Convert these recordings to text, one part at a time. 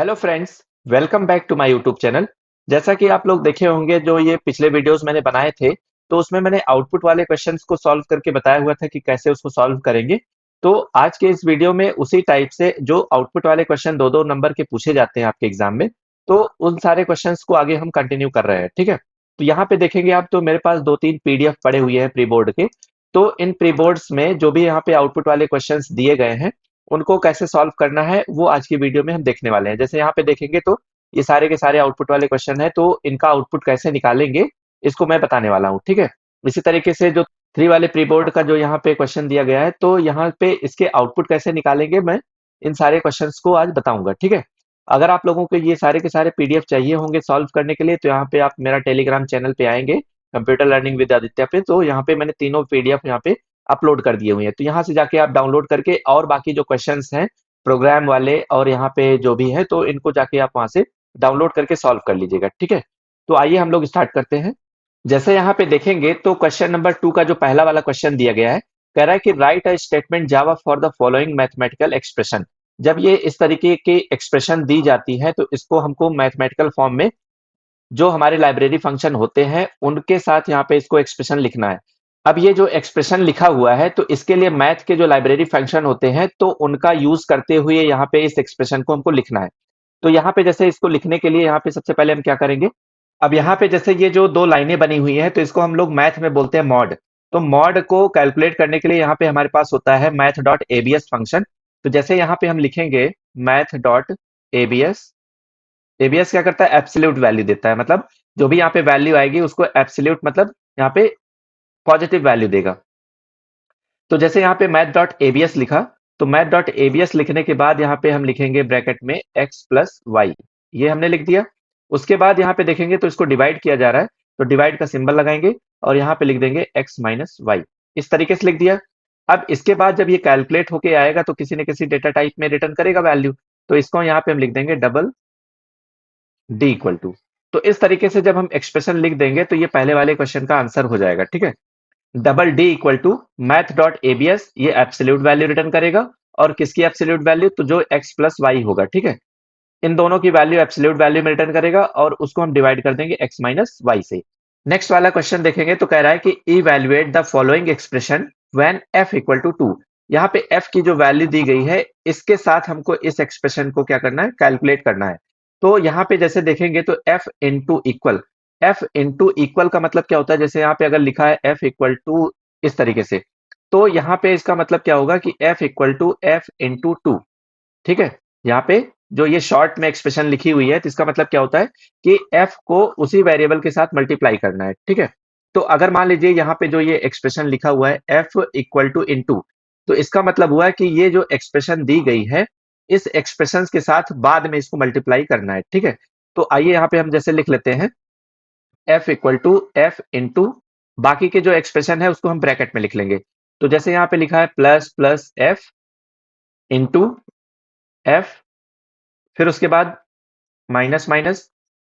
Hello friends, welcome back to my YouTube channel. जैसा कि आप लोग देखे होंगे, जो ये पिछले वीडियोस मैंने बनाए थे, तो उसमें मैंने आउटपुट वाले क्वेश्चंस को सॉल्व करके बताया हुआ था कि कैसे उसको सॉल्व करेंगे। तो आज के इस वीडियो में उसी टाइप से जो आउटपुट वाले क्वेश्चन दो दो नंबर के पूछे जाते हैं आपके एग्जाम में, तो उन सारे क्वेश्चंस को आगे हम कंटिन्यू कर रहे हैं। ठीक है, तो यहाँ पे देखेंगे आप, तो मेरे पास दो तीन पीडीएफ पड़े हुए हैं प्री बोर्ड के। तो इन प्री बोर्ड्स में जो भी यहाँ पे आउटपुट वाले क्वेश्चंस दिए गए हैं, उनको कैसे सॉल्व करना है वो आज की वीडियो में हम देखने वाले हैं। जैसे यहाँ पे देखेंगे तो ये सारे के सारे आउटपुट वाले क्वेश्चन है, तो इनका आउटपुट कैसे निकालेंगे इसको मैं बताने वाला हूँ। ठीक है, इसी तरीके से जो थ्री वाले प्री बोर्ड का जो यहाँ पे क्वेश्चन दिया गया है, तो यहाँ पे इसके आउटपुट कैसे निकालेंगे मैं इन सारे क्वेश्चन को आज बताऊंगा। ठीक है, अगर आप लोगों को ये सारे के सारे पीडीएफ चाहिए होंगे सॉल्व करने के लिए, तो यहाँ पे आप मेरा टेलीग्राम चैनल पे आएंगे, कंप्यूटर लर्निंग विद आदित्य पे। तो यहाँ पे मैंने तीनों पीडीएफ यहाँ पे अपलोड कर दिए हुए हैं, तो यहाँ से जाके आप डाउनलोड करके और बाकी जो क्वेश्चंस हैं प्रोग्राम वाले और यहाँ पे जो भी है, तो इनको जाके आप वहां से डाउनलोड करके सॉल्व कर लीजिएगा। ठीक है, तो आइए हम लोग स्टार्ट करते हैं। जैसे यहाँ पे देखेंगे तो क्वेश्चन नंबर 2 का जो पहला वाला क्वेश्चन दिया गया है, कह रहा है कि right a statement Java for the following mathematical expression. जब ये इस तरीके की एक्सप्रेशन दी जाती है, तो इसको हमको मैथमेटिकल फॉर्म में जो हमारे लाइब्रेरी फंक्शन होते हैं उनके साथ यहाँ पे इसको एक्सप्रेशन लिखना है। अब ये जो एक्सप्रेशन लिखा हुआ है, तो इसके लिए मैथ के जो लाइब्रेरी फंक्शन होते हैं, तो उनका यूज करते हुए यहाँ पे इस एक्सप्रेशन को हमको लिखना है। तो यहाँ पे जैसे इसको लिखने के लिए यहाँ पे सबसे पहले हम क्या करेंगे, अब यहाँ पे जैसे ये जो दो लाइनें बनी हुई हैं, तो इसको हम लोग मैथ में बोलते हैं मॉड। तो मॉड को कैलकुलेट करने के लिए यहाँ पे हमारे पास होता है मैथ डॉट एबीएस फंक्शन। तो जैसे यहाँ पे हम लिखेंगे मैथ डॉट एबीएस, एबीएस क्या करता है, एब्सोल्यूट वैल्यू देता है, मतलब जो भी यहाँ पे वैल्यू आएगी उसको एब्सोल्यूट मतलब यहाँ पे पॉजिटिव वैल्यू देगा। तो जैसे यहाँ पे मैथ डॉट एबीएस लिखा, तो मैथ डॉट एबीएस लिखने के बाद यहाँ पे हम लिखेंगे ब्रैकेट में एक्स प्लस वाई, ये हमने लिख दिया। उसके बाद यहाँ पे देखेंगे तो इसको डिवाइड किया जा रहा है, तो डिवाइड का सिंबल लगाएंगे और यहाँ पे लिख देंगे एक्स माइनस वाई, इस तरीके से लिख दिया। अब इसके बाद जब ये कैलकुलेट होके आएगा, तो किसी न किसी डेटा टाइप में रिटर्न करेगा वैल्यू, तो इसको यहाँ पे हम लिख देंगे डबल डी इक्वल टू। तो इस तरीके से जब हम एक्सप्रेशन लिख देंगे, तो ये पहले वाले क्वेश्चन का आंसर हो जाएगा। ठीक है, double d equal to math dot abs, ये एब्सोल्यूट वैल्यू रिटर्न करेगा। और किसकी एब्सोल्यूट वैल्यू, तो जो एक्स प्लस वाई होगा। ठीक है, इन दोनों की वैल्यू एब्सोल्यूट वैल्यू में रिटर्न करेगा और उसको हम डिवाइड कर देंगे एक्स माइनस वाई से। नेक्स्ट वाला क्वेश्चन देखेंगे तो कह रहा है कि evaluate the following expression when f equal to 2। यहाँ पे एफ की जो वैल्यू दी गई है, इसके साथ हमको इस एक्सप्रेशन को क्या करना है, कैलकुलेट करना है। तो यहाँ पे जैसे देखेंगे तो F into equal, F into equal का मतलब क्या होता है, जैसे यहाँ पे अगर लिखा है एफ इक्वल टू इस तरीके से, तो यहाँ पे इसका मतलब क्या होगा कि f equal to f into two. ठीक है, यहाँ पे जो ये शॉर्ट में एक्सप्रेशन लिखी हुई है, तो इसका मतलब क्या होता है कि एफ को उसी वेरिएबल के साथ मल्टीप्लाई करना है। ठीक है, तो अगर मान लीजिए यहाँ पे जो ये एक्सप्रेशन लिखा हुआ है एफ इक्वल टू इंटू, तो इसका मतलब हुआ है कि ये जो एक्सप्रेशन दी गई है, इस एक्सप्रेशन के साथ बाद में इसको मल्टीप्लाई करना है। ठीक है, तो आइए यहाँ पे हम जैसे लिख लेते हैं f equal to f into, बाकी के जो एक्सप्रेशन है उसको हम ब्रैकेट में लिख लेंगे। तो जैसे यहाँ पे लिखा है plus plus F into F, फिर उसके बाद minus minus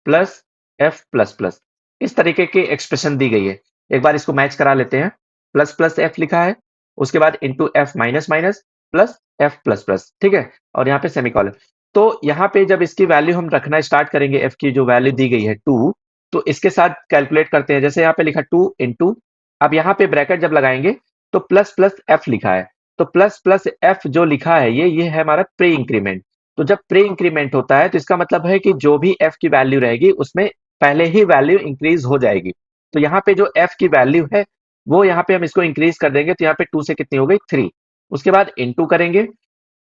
plus F plus plus, इस तरीके की एक्सप्रेशन दी गई है। एक बार इसको मैच करा लेते हैं, प्लस प्लस एफ लिखा है, उसके बाद into F minus minus plus F plus plus. ठीक है, और यहाँ पे सेमीकॉलन। तो यहाँ पे जब इसकी वैल्यू हम रखना स्टार्ट करेंगे, एफ की जो वैल्यू दी गई है 2, तो इसके साथ कैलकुलेट करते हैं। जैसे यहाँ पे लिखा 2 इंटू, अब यहाँ पे ब्रैकेट जब लगाएंगे तो प्लस प्लस एफ लिखा है, तो प्लस प्लस एफ जो लिखा है ये है हमारा प्री इंक्रीमेंट। तो जब प्री इंक्रीमेंट होता है, तो इसका मतलब है कि जो भी एफ की वैल्यू रहेगी उसमें पहले ही वैल्यू इंक्रीज हो जाएगी। तो यहाँ पे जो एफ की वैल्यू है, वो यहाँ पे हम इसको इंक्रीज कर देंगे, तो यहाँ पे 2 से कितनी हो गई 3। उसके बाद इंटू करेंगे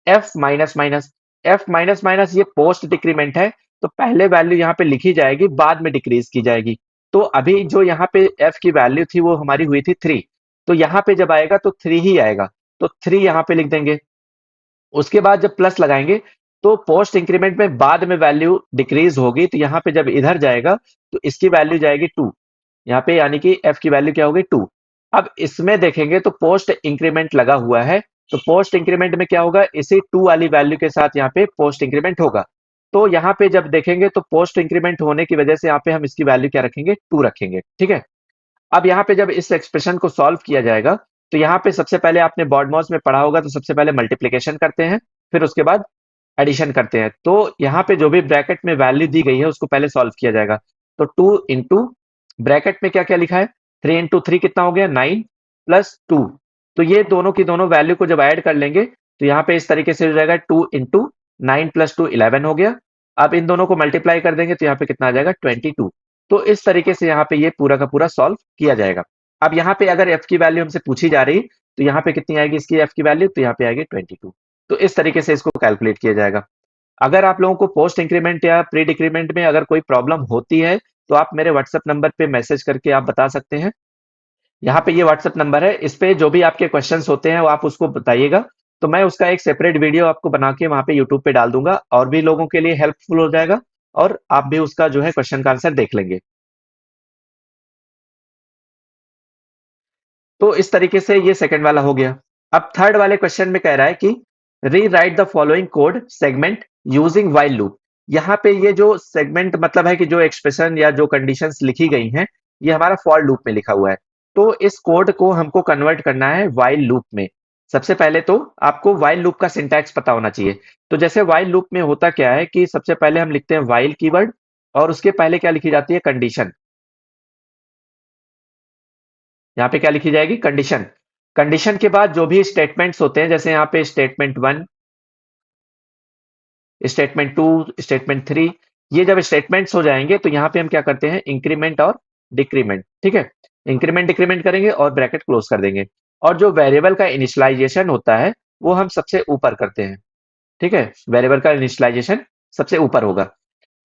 F minus minus, F minus minus ये पोस्ट डिक्रीमेंट है, तो पहले वैल्यू यहाँ पे लिखी जाएगी, बाद में डिक्रीज की जाएगी। तो अभी जो यहाँ पे एफ की वैल्यू थी वो हमारी हुई थी 3, तो यहाँ पे जब आएगा तो 3 ही आएगा, तो 3 यहाँ पे लिख देंगे। उसके बाद जब प्लस लगाएंगे, तो पोस्ट इंक्रीमेंट में बाद में वैल्यू डिक्रीज होगी, तो यहाँ पे जब इधर जाएगा तो इसकी वैल्यू जाएगी 2, यहाँ पे यानी कि एफ की वैल्यू क्या होगी 2। अब इसमें देखेंगे तो पोस्ट इंक्रीमेंट लगा हुआ है, तो पोस्ट इंक्रीमेंट में क्या होगा, इसी 2 वाली वैल्यू के साथ यहाँ पे पोस्ट इंक्रीमेंट होगा। तो यहाँ पे जब देखेंगे तो पोस्ट इंक्रीमेंट होने की वजह से यहाँ पे हम इसकी वैल्यू क्या रखेंगे, 2 रखेंगे। ठीक है, अब यहाँ पे जब इस एक्सप्रेशन को सॉल्व किया जाएगा, तो यहाँ पे सबसे पहले आपने बॉडमॉस में पढ़ा होगा, तो सबसे पहले मल्टीप्लीकेशन करते हैं, फिर उसके बाद एडिशन करते हैं, तो यहाँ पे जो भी ब्रैकेट में वैल्यू दी गई है उसको पहले सॉल्व किया जाएगा। तो 2 इंटू ब्रैकेट में क्या क्या लिखा है, 3 इंटू 3 कितना हो गया, 9 प्लस 2। तो ये दोनों की दोनों वैल्यू को जब ऐड कर लेंगे तो यहाँ पे इस तरीके से हो जाएगा, 2 इंटू 9 प्लस 2 11 हो गया। अब इन दोनों को मल्टीप्लाई कर देंगे तो यहाँ पे कितना आ जाएगा, 22। तो इस तरीके से यहाँ पे ये पूरा का पूरा सॉल्व किया जाएगा। अब यहाँ पे अगर एफ की वैल्यू हमसे पूछी जा रही तो यहाँ पे कितनी आएगी इसकी एफ की वैल्यू, तो यहाँ पे आएगी 22। तो इस तरीके से इसको कैलकुलेट किया जाएगा। अगर आप लोगों को पोस्ट इंक्रीमेंट या प्री डिक्रीमेंट में अगर कोई प्रॉब्लम होती है तो आप मेरे व्हाट्सएप नंबर पे मैसेज करके आप बता सकते हैं। यहाँ पे ये व्हाट्सएप नंबर है, इस पे जो भी आपके क्वेश्चंस होते हैं वो आप उसको बताइएगा, तो मैं उसका एक सेपरेट वीडियो आपको बना के वहां पे यूट्यूब पे डाल दूंगा और भी लोगों के लिए हेल्पफुल हो जाएगा और आप भी उसका जो है क्वेश्चन का आंसर देख लेंगे। तो इस तरीके से ये सेकंड वाला हो गया। अब थर्ड वाले क्वेश्चन में कह रहा है कि री right the following code segment using while loop. यहाँ पे ये जो सेगमेंट मतलब है कि जो एक्सप्रेशन या जो कंडीशंस लिखी गई हैं ये हमारा फॉर लूप में लिखा हुआ है। तो इस कोड को हमको कन्वर्ट करना है वाइल लूप में। सबसे पहले तो आपको वाइल लूप का सिंटैक्स पता होना चाहिए। तो जैसे वाइल लूप में होता क्या है कि सबसे पहले हम लिखते हैं वाइल कीवर्ड और उसके पहले क्या लिखी जाती है, कंडीशन। यहाँ पे क्या लिखी जाएगी, कंडीशन। कंडीशन के बाद जो भी स्टेटमेंट्स होते हैं, जैसे यहाँ पे स्टेटमेंट 1, स्टेटमेंट 2, स्टेटमेंट 3, ये जब स्टेटमेंट्स हो जाएंगे तो यहाँ पे हम क्या करते हैं, इंक्रीमेंट और डिक्रीमेंट। ठीक है, इंक्रीमेंट डिक्रीमेंट करेंगे और ब्रैकेट क्लोज कर देंगे। और जो वेरिएबल का इनिशियलाइजेशन होता है वो हम सबसे ऊपर करते हैं। ठीक है, वेरिएबल का इनिशियलाइजेशन सबसे ऊपर होगा।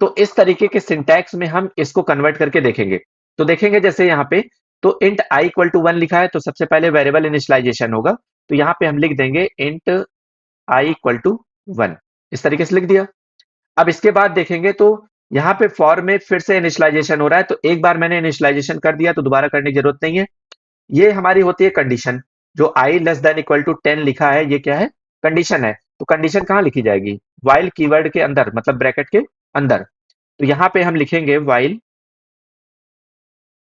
तो इस तरीके के सिंटैक्स में हम इसको कन्वर्ट करके देखेंगे। तो देखेंगे जैसे यहाँ पे तो इंट आई इक्वल टू 1 लिखा है तो सबसे पहले वेरिएबल इनिशियलाइजेशन होगा। तो यहाँ पे हम लिख देंगे इंट आई इक्वल टू 1, इस तरीके से लिख दिया। अब इसके बाद देखेंगे तो यहाँ पे फॉर में फिर से इनिशियलाइजेशन हो रहा है, तो एक बार मैंने इनिशियलाइजेशन कर दिया तो दोबारा करने की जरूरत नहीं है। ये हमारी होती है कंडीशन। जो आई लेस देन इक्वल टू 10 लिखा है ये क्या है, कंडीशन है। तो कंडीशन कहाँ लिखी जाएगी, वाइल कीवर्ड के अंदर, मतलब ब्रैकेट के अंदर। तो यहाँ पे हम लिखेंगे वाइल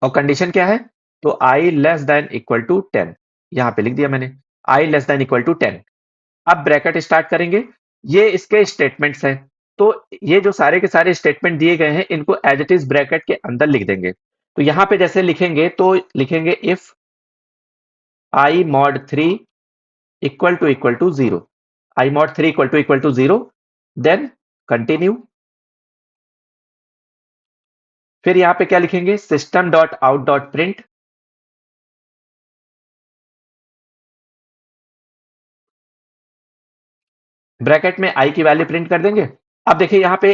और कंडीशन क्या है, तो आई लेस देन इक्वल टू 10, यहाँ पे लिख दिया मैंने, आई लेस देन इक्वल टू 10। अब ब्रैकेट स्टार्ट करेंगे, ये इसके स्टेटमेंट्स हैं। तो ये जो सारे के सारे स्टेटमेंट दिए गए हैं इनको एज इट इज ब्रैकेट के अंदर लिख देंगे। तो यहाँ पे जैसे लिखेंगे तो लिखेंगे if i mod 3 equal to 0, i mod 3 equal to 0, then continue. फिर यहाँ पे क्या लिखेंगे, system dot out dot print, bracket में आई की वैल्यू प्रिंट कर देंगे। अब देखिए यहाँ पे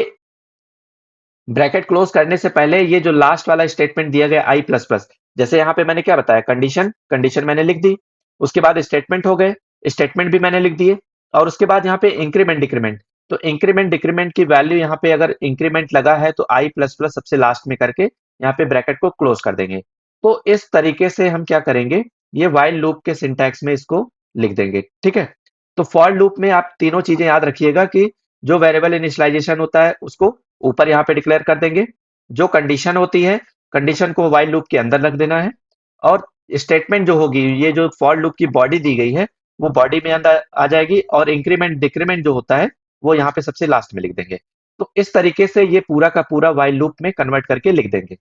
ब्रैकेट क्लोज करने से पहले ये जो लास्ट वाला स्टेटमेंट दिया गया आई प्लस प्लस, जैसे यहाँ पे मैंने क्या बताया, कंडीशन, कंडीशन मैंने लिख दी। उसके बाद स्टेटमेंट हो गए, स्टेटमेंट भी मैंने लिख दिए। और उसके बाद यहाँ पे इंक्रीमेंट डिक्रीमेंट, तो इंक्रीमेंट डिक्रीमेंट की वैल्यू यहाँ पे अगर इंक्रीमेंट लगा है तो आई प्लस प्लस सबसे लास्ट में करके यहाँ पे ब्रैकेट को क्लोज कर देंगे। तो इस तरीके से हम क्या करेंगे, ये वाइल लूप के सिंटैक्स में इसको लिख देंगे। ठीक है, तो फॉर लूप में आप तीनों चीजें याद रखिएगा कि जो वेरिएबल इनिशियलाइजेशन होता है उसको ऊपर यहाँ पे डिक्लेयर कर देंगे, जो कंडीशन होती है कंडीशन को वाइल लूप के अंदर रख देना है, और स्टेटमेंट जो होगी, ये जो फॉर लूप की बॉडी दी गई है वो बॉडी में अंदर आ जाएगी, और इंक्रीमेंट डिक्रीमेंट जो होता है वो यहाँ पे सबसे लास्ट में लिख देंगे। तो इस तरीके से ये पूरा का पूरा वाइल लूप में कन्वर्ट करके लिख देंगे।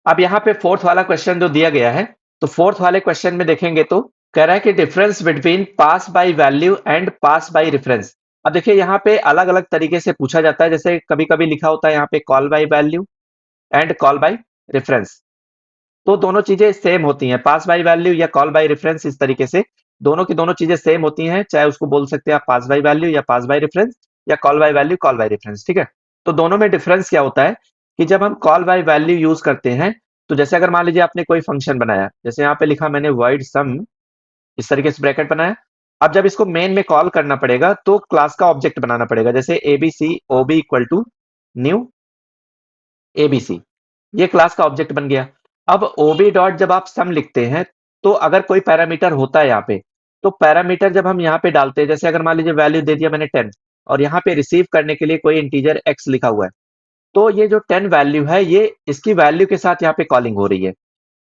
अब यहाँ पे फोर्थ वाला क्वेश्चन जो दिया गया है, तो फोर्थ वाले क्वेश्चन में देखेंगे तो कह रहा है कि difference between pass by value and pass by reference. अब देखिए यहाँ पे अलग अलग तरीके से पूछा जाता है, जैसे कभी कभी लिखा होता है यहाँ पे call by value and call by reference. तो दोनों चीजें सेम होती हैं, पास बाय वैल्यू या कॉल बाय रेफरेंस, इस तरीके से दोनों की दोनों चीजें सेम होती हैं, चाहे उसको बोल सकते हैं आप पास बाय वैल्यू या पास बाय रेफरेंस, या call by value call by reference. ठीक है, तो दोनों में डिफरेंस क्या होता है कि जब हम कॉल बाय वैल्यू यूज करते हैं, तो जैसे अगर मान लीजिए आपने कोई फंक्शन बनाया, जैसे यहाँ पे लिखा मैंने void sum, इस तरीके से ब्रैकेट बनाया। अब जब इसको मेन में कॉल करना पड़ेगा तो क्लास का ऑब्जेक्ट बनाना पड़ेगा, जैसे ABC ob equal to new ABC, ये क्लास का ऑब्जेक्ट बन गया। अब ओबी डॉट जब आप सम लिखते हैं तो अगर कोई पैरामीटर होता है यहाँ पे, तो पैरामीटर जब हम यहाँ पे डालते हैं, जैसे अगर मान लीजिए वैल्यू दे दिया मैंने 10 और यहाँ पे रिसीव करने के लिए कोई इंटीजर x लिखा हुआ है, तो ये जो 10 वैल्यू है ये इसकी वैल्यू के साथ यहाँ पे कॉलिंग हो रही है।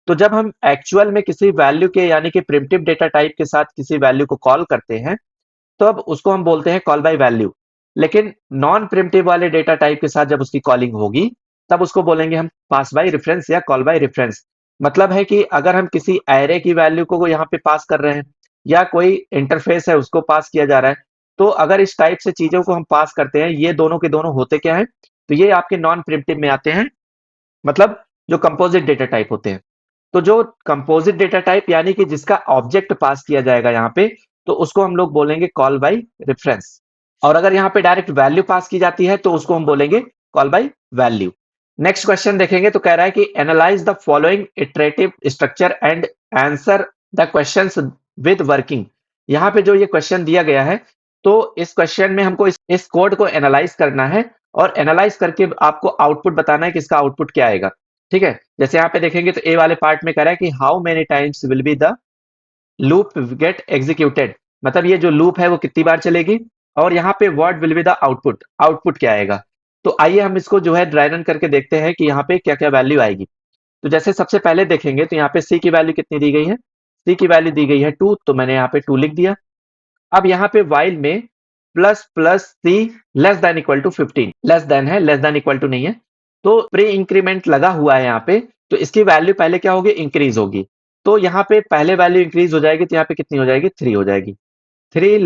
तो जब हम एक्चुअल में किसी वैल्यू के यानी कि प्रिमिटिव डेटा टाइप के साथ किसी वैल्यू को कॉल करते हैं, तो अब उसको हम बोलते हैं कॉल बाय वैल्यू। लेकिन नॉन प्रिमिटिव वाले डेटा टाइप के साथ जब उसकी कॉलिंग होगी तब उसको बोलेंगे हम पास बाय रेफरेंस या कॉल बाय रेफरेंस। मतलब है कि अगर हम किसी एरे की वैल्यू को यहाँ पे पास कर रहे हैं या कोई इंटरफेस है उसको पास किया जा रहा है, तो अगर इस टाइप से चीजों को हम पास करते हैं, ये दोनों के दोनों होते क्या है, तो ये आपके नॉन प्रिमिटिव में आते हैं, मतलब जो कंपोजिट डेटा टाइप होते हैं। तो जो कंपोजिट डेटा टाइप यानी कि जिसका ऑब्जेक्ट पास किया जाएगा यहाँ पे, तो उसको हम लोग बोलेंगे कॉल बाय रेफरेंस। और अगर यहाँ पे डायरेक्ट वैल्यू पास की जाती है तो उसको हम बोलेंगे call by value. Next question देखेंगे तो कह रहा है कि analyse the following iterative structure and answer the questions with working. यहाँ पे जो ये क्वेश्चन दिया गया है, तो इस क्वेश्चन में हमको इस कोड को एनालाइज करना है और एनालाइज करके आपको आउटपुट बताना है कि इसका आउटपुट क्या आएगा। ठीक है, जैसे यहाँ पे देखेंगे तो ए वाले पार्ट में कह रहा है कि how many times will be the loop get executed, मतलब ये जो लूप है वो कितनी बार चलेगी, और यहाँ पे what will be the output, output क्या आएगा। तो आइए हम इसको जो है ड्राई रन करके देखते हैं कि यहाँ पे क्या क्या वैल्यू आएगी। तो जैसे सबसे पहले देखेंगे तो यहाँ पे सी की वैल्यू कितनी दी गई है, सी की वैल्यू दी गई है 2, तो मैंने यहाँ पे 2 लिख दिया। अब यहाँ पे वाइल में plus plus c less than equal to 15, less than है, लेस देन इक्वल टू नहीं है, तो प्री इंक्रीमेंट लगा हुआ है यहाँ पे, तो इसकी वैल्यू पहले क्या होगी, इंक्रीज होगी। तो यहाँ पे पहले वैल्यू इंक्रीज हो जाएगी तो यहाँ पे कितनी हो जाएगी, 3 हो जाएगी। 3